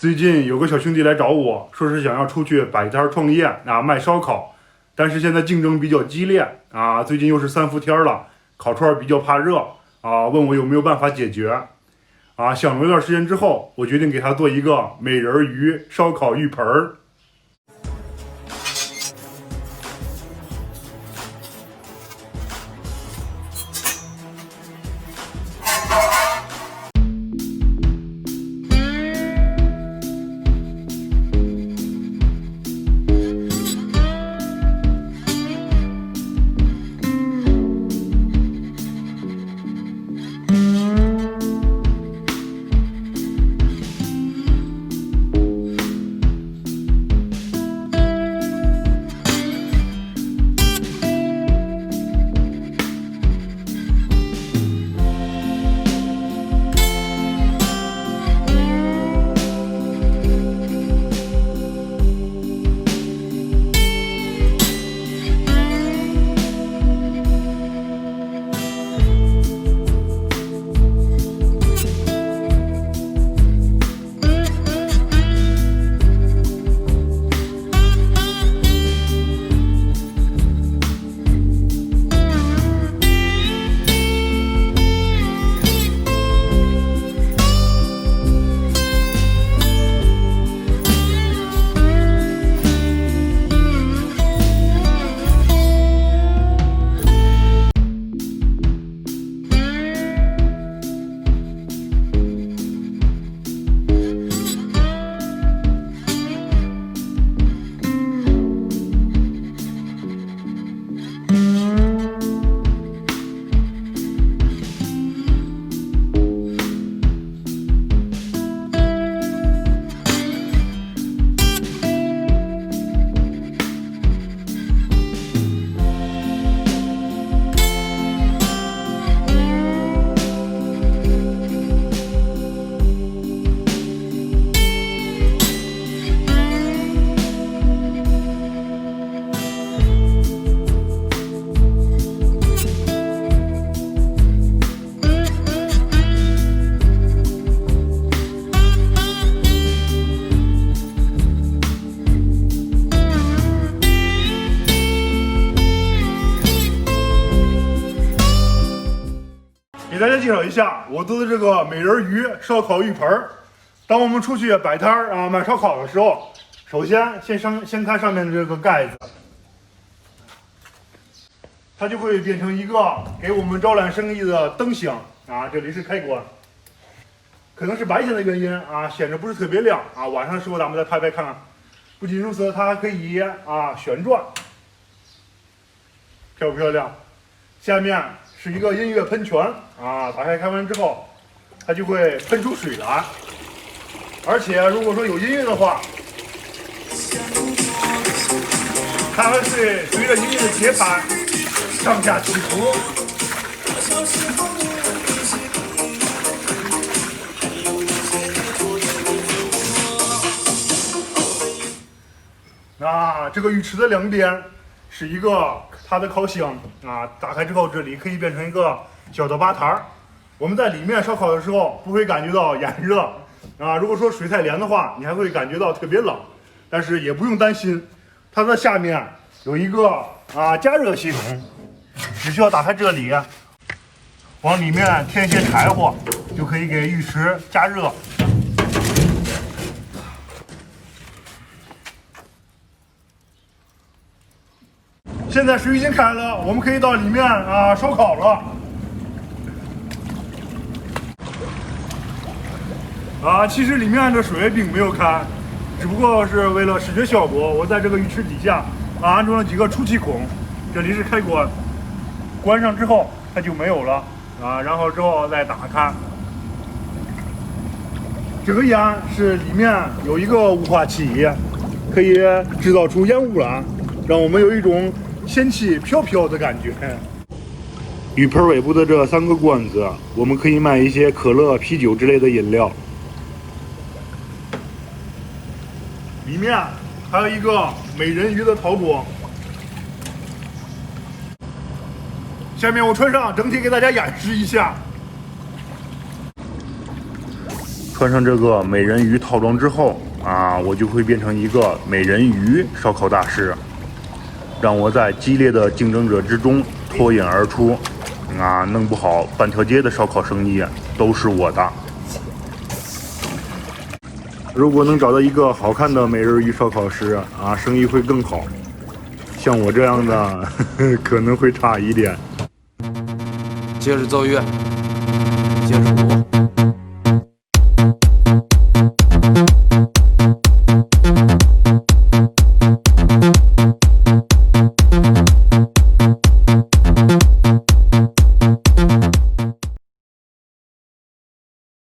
最近有个小兄弟来找我，说是想要出去摆摊创业卖烧烤，但是现在竞争比较激烈最近又是3伏天了，烤串比较怕热问我有没有办法解决想了一段时间之后，我决定给他做一个美人鱼烧烤浴盆儿。给大家介绍一下我做的这个美人鱼烧烤浴盆儿。当我们出去摆摊儿卖烧烤的时候，首先掀开上面的这个盖子，它就会变成一个给我们招揽生意的灯箱这里是开关。可能是白天的原因显得不是特别亮晚上的时候咱们再拍拍看看。不仅如此，它还可以旋转，漂不漂亮？下面是一个音乐喷泉打开完之后，它就会喷出水来。而且如果说有音乐的话，它还会随着音乐的节拍上下起伏。这个浴池的两边是一个它的烤箱打开之后，这里可以变成一个小的吧台。我们在里面烧烤的时候不会感觉到炎热如果说水太凉的话，你还会感觉到特别冷。但是也不用担心，它的下面有一个加热系统，只需要打开这里，往里面添一些柴火，就可以给浴池加热。现在水已经开了，我们可以到里面烧烤了。其实里面的水并没有开，只不过是为了视觉效果，我在这个浴池底下安装了几个出气孔，这里是开关，关上之后它就没有了然后之后再打开。这个烟是里面有一个雾化器，可以制造出烟雾来，让我们有一种仙气飘飘的感觉。浴盆尾部的这3个罐子，我们可以卖一些可乐、啤酒之类的饮料。里面还有一个美人鱼的陶锅。下面我穿上，整体给大家演示一下。穿上这个美人鱼套装之后啊，我就会变成一个美人鱼烧烤大师，让我在激烈的竞争者之中脱颖而出啊，弄不好半条街的烧烤生意都是我的。如果能找到一个好看的美人鱼烧烤师啊，生意会更好。像我这样的可能会差一点。接着奏乐，接着舞。